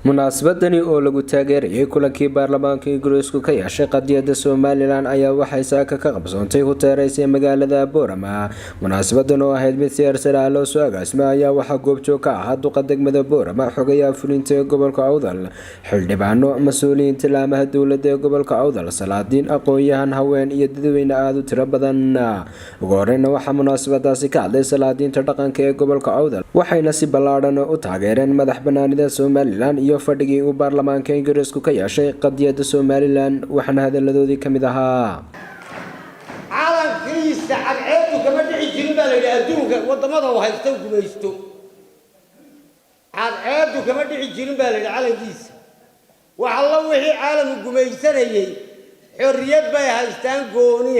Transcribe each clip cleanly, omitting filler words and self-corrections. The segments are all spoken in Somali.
munaasabadani oo lagu taageerayay kulankii baarlamaanka Ingiriisku ka yeeshay qadiyada Somaliland ayaa waxay saaka ka qabsoontay hoteeraysay magaalada Boorama. Munaasabadan oo ahayd mid siyaasadeed ah loo soo agaasimay ayaa waxaa goobjoog ka ahaa duqa degmada Boorama, xogayaha fulinta ee gobolka Awdal, xildhibaano, mas'uuliyiinta laamaha dowladda ee gobolka Awdal, salaadiin, aqoon-yahan, haween iyo dadweyne aad u tiro badan. Ugu horreynna waxaa munaasabadaasi ka hadlay salaadiinta dhaqanka ee gobolka Awdal, waxayna si ballaaran u taageereen madax-bannaanida Somaliland iyo fadhigii uu baarlamaanka Ingiriisku ka yeeshay qadiyada Somaliland. waxaana hadaladoodii ka mid ahaa calankiisa cadceedu kama dhici jirin baa la yidhi adduunka wadamada uu haysto gumaysto cadceedu kama dhici jirin baa la yidhi calankiisa wax alla wixii caalamku gumaysanayay xorriyad bay haystaan gooni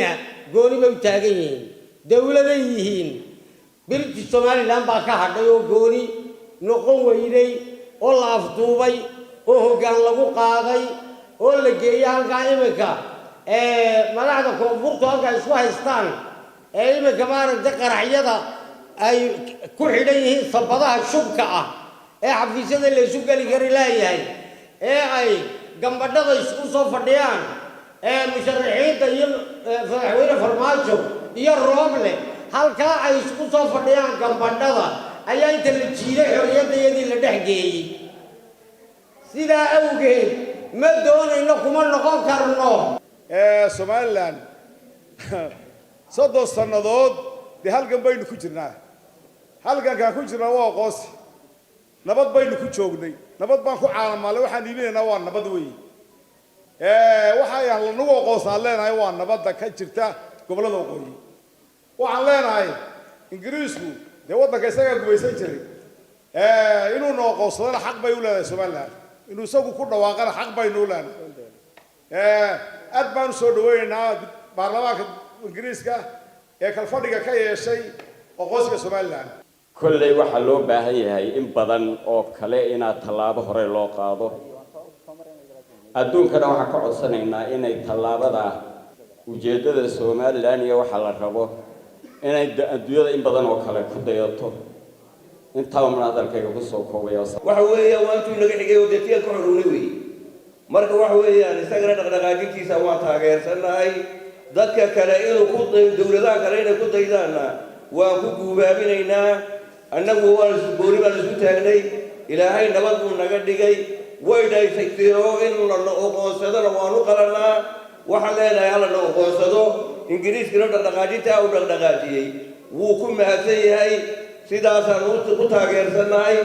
bay u taagan yihiin dowladay yihiin British Somaliland baa ka hadhay oo gooni noqon weyday oo la afduubay oo hoggaan lagu qaaday oo la geeyay halkaa imika madaxda koonfurta halkaa isku haystaan imika maaragtay qaraxyada ay ku xidhan yihiin sabadaha shubka ah xafiisyada la isu geli kari leeyahay ay gambadhada isku soo fadhiyaan musharaxiinta iyo madaxweyne Farmaajo iyo Rooble halkaa ay isku soo fadhiyaan gambadhada ayaa inta la jiiday xorriyaddeedii la dhex geeyay. sidaa awgeed ma doonayno kuma noqon karno Somaliland soddon sannadood de halgan baynu ku jirnaa halgankaan ku jirnaa waa qoos nabad baynu ku joognay nabad baan ku caalamaalay waxaan iibinaynaa waa nabad weeye waxaan lanagu aqoonsan leenahay waa nabadda ka jirta gobollada waqooyi waxaan leenahay Ingiriisku dee waddanka isagaa gumaysan jiray inuu noo aqoonsadana xaq bay u leedahay Somaliland inuu isagu ku dhawaaqana xaq baynu u leenahay aad baan soo dhaweynaynaa baarlamaanka Ingiriiska ee kalfadhiga ka yeeshay aqoonsiga Somaliland. kolley waxaa loo baahan yahay in badan oo kale inaad tallaabo hore loo qaado adduunkana waxaan ka codsanaynaa inay tallaabada ujeedada Somaliland iyo waxa la rabo inay adduunyada in badan oo kale ku dayato inta man hadalkayga ku soo koobaya waxa weeye waa intuu naga xigay wadatiga ku xorowna weey marka waxa weeyaan isagana dhaqdhaqaaqiisa waa taageersanahay dadka kale inuu ku dawladaha kale inay ku daydaana waan ku guubaabinaynaa annagu waan gooni baan isku taagnay ilaahay nabad buu naga dhigay way dhaysay oo in la aqoonsadana waanu qalanaa waxaan leenahay hala la aqoonsado Ingiriiskana dhaqdhaqaajinta uu dhaqdhaqaajiyay wuu ku mahadsan yahay sidaasaan u taageersanahay.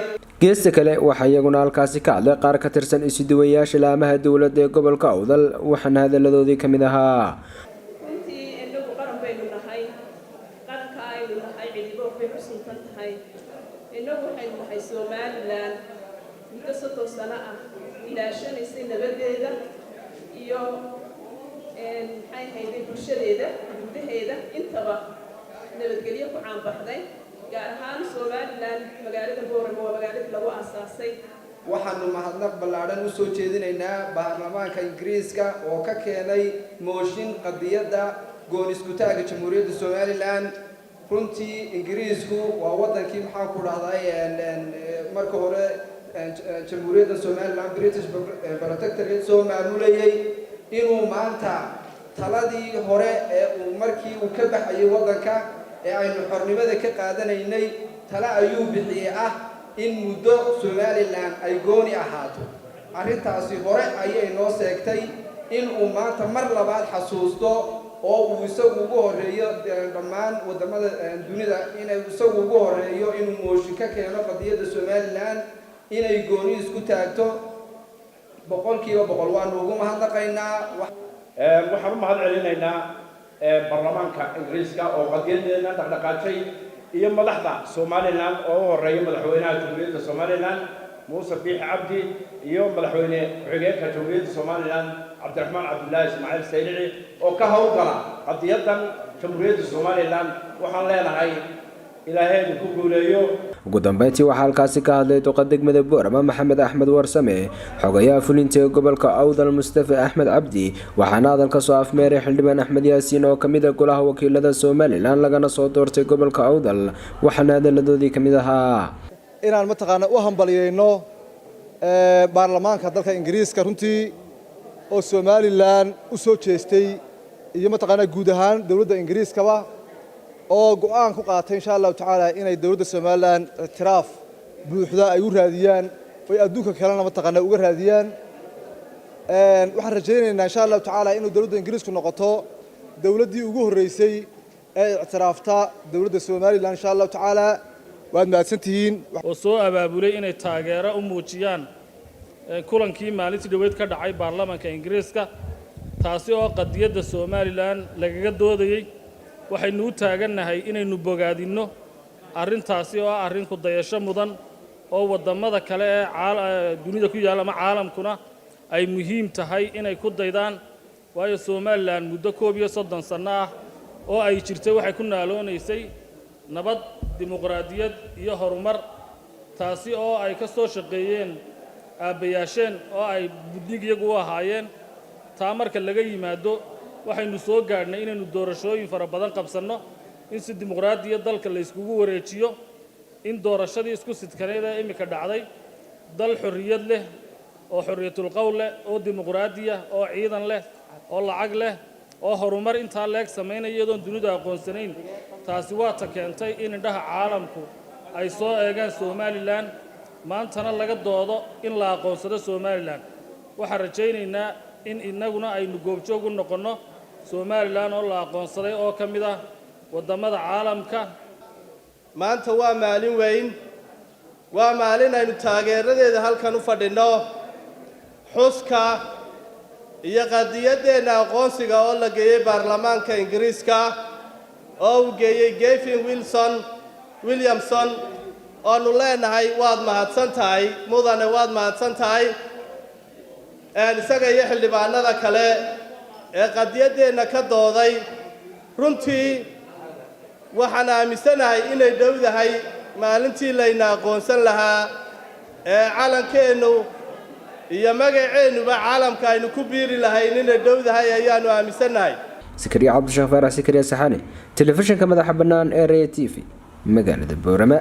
geesta kale waxaa iyaguna halkaasi ka hadlay qaar ka tirsan isuduwayaasha laamaha dowladda ee gobolka Awdal, waxaana hadaladoodii ka mid ahaa runtii inagu qaran baynu nahay qaranka aynu nahay cidibo way ku suntan tahay inagu waxaynu nahay Somaliland muddo 30 sano ah ilaashanaysay nabadeeda iyo maxay hayday bulshadeeda gudaheeda intaba nabadgelyo ku caanbaxday gaar ahaan Somaliland magaalada Boorama waa magaalada lagu aasaasay. waxaanu mahadnaq ballaaran u soo jeedinaynaa baarlamaanka Ingiriiska oo ka keenay mooshin qadiyada goon isku taaga Jamhuuriyadda Somaliland. runtii Ingiriisku waa wadankii maxaa ku dhahday marka hore Jamhuuriyadda Somaliland British Protectorate soo maamulayay inuu maanta taladii hore ee uu markii uu ka baxayay wadanka ee aynu xornimada ka qaadanaynay tala ayuu bixiyay ah in muddo Somaliland ay gooni ahaato. arrintaasi hore ayay noo sheegtay in uu maanta mar labaad xasuusto oo uu isagu ugu horeeyo dhammaan wadamada dunida inay isagu ugu horeeyo inuu mooshin ka keeno qadiyada Somaliland inay gooni isku taagto 100% waanu ugu mahadnaqaynaa. waxaan u mahad celinaynaa baarlamaanka Ingiriiska oo qadiyadeena dhaqdhaqaajay iyo madaxda Somaliland oo horeeyay madaxweynaha Jamhuuriyadda Somaliland Muuse Biixi Cabdi iyo madaxweyne ku-xigeenka Jamhuuriyadda Somaliland Cabdiraxmaan Cabdullaahi Ismaaciil Saylici oo ka hawlgala qadiyadan Jamhuuriyadda Somaliland. waxaan leenahay ilaahay ku guuleeyo. ugu dambeyntii waxaa halkaasi ka hadlay duqa degmada Boorama Maxamed Axmed Warsame, xogayaha fulinta ee gobolka Awdal Mustafa Axmed Cabdi, waxaana hadalka soo afmeeray xildhibaan Axmed Yaasiin oo kamid ah golaha wakiilada Somaliland lagana soo doortay gobolka Awdal, waxaana hadaladoodii kamid ahaa inaan mataqaana u hambalyeeyno baarlamaanka dalka Ingiriiska runtii oo Somaliland u soo jeestay iyo mataqaanaa guud ahaan dawladda Ingiriiskaba oo go'aan ku qaatay insha Allah taala inay dawladda Somaliland tiraaf buuxda ay u raadiyaan oo adduunka kalena mataqaanaa uga raadiyaan waxaan rajaynaynaa insha Allah taala inuu dawladda Ingiriisku noqoto dawladdii ugu horeysay ee ictiraafta dawladda Somaliland insha Allah taala waad mahadsantihiin oo soo abaabulay inay taageero u muujiyaan kulankii maalintii dhaweyd ka dhacay baarlamaanka Ingiriiska taasi oo qadiyadda Somaliland lagaga doodayay waxaynu u taagannahay inaynu bogaadino arrintaasi oo arrin ku dayasho mudan oo wadamada kale ee dunida ku yaal ama caalamkuna ay muhiim tahay inay ku daydaan waayo Somaliland muddo 30 sano ah oo ay jirtay waxay ku naaloonaysay nabad dimuqraadiyad iyo horumar taasi oo ay ka soo shaqeeyeen aabayaasheen oo ay buddig iyagu u ahaayeen taa marka laga yimaado waxaynu soo gaadhnay inaynu doorashooyin fara badan qabsanno in si dimuqraadiyad dalka la iskugu wareejiyo in doorashadii isku sidkaneed ee imika dhacday dal xorriyad leh oo xorriyatul qowl leh oo dimuqraadiya oo ciidan leh oo lacag leh oo horumar intaa leeg sameynaya iyadoon dunida aqoonsanayn taasi waa ta keentay in indhaha caalamku ay soo eegaan Somaliland maantana laga doodo in la aqoonsado Somaliland waxaan rajaynaynaa in inaguna aynu goobjoog u noqono Somaliland oo la aqoonsaday oo ka mid ah wadamada caalamka maanta waa maalin weyn waa maalin aynu taageeradeeda halkan u fadhino xuska iyo qadiyadeena aqoonsiga oo la geeyay baarlamaanka Ingiriiska oo uu geeyay Gavin Williamson oo nu leenahay waad mahadsan tahay mudane waad mahadsan tahay isaga iyo xildhibaanada kale ee qadiyadeena ka dooday runtii waxaan aaminsanahay inay dhowdahay maalintii layna aqoonsan lahaa ee calankeenu iyo magaceenuba caalamka aynu ku biiri lahayn inay dhowdahay ayaanu aaminsanahay Sikriya Cabdi Shafaar Sikriya Saxani telefishinka madaxa bannaan ee Ray TV magaalada Boorama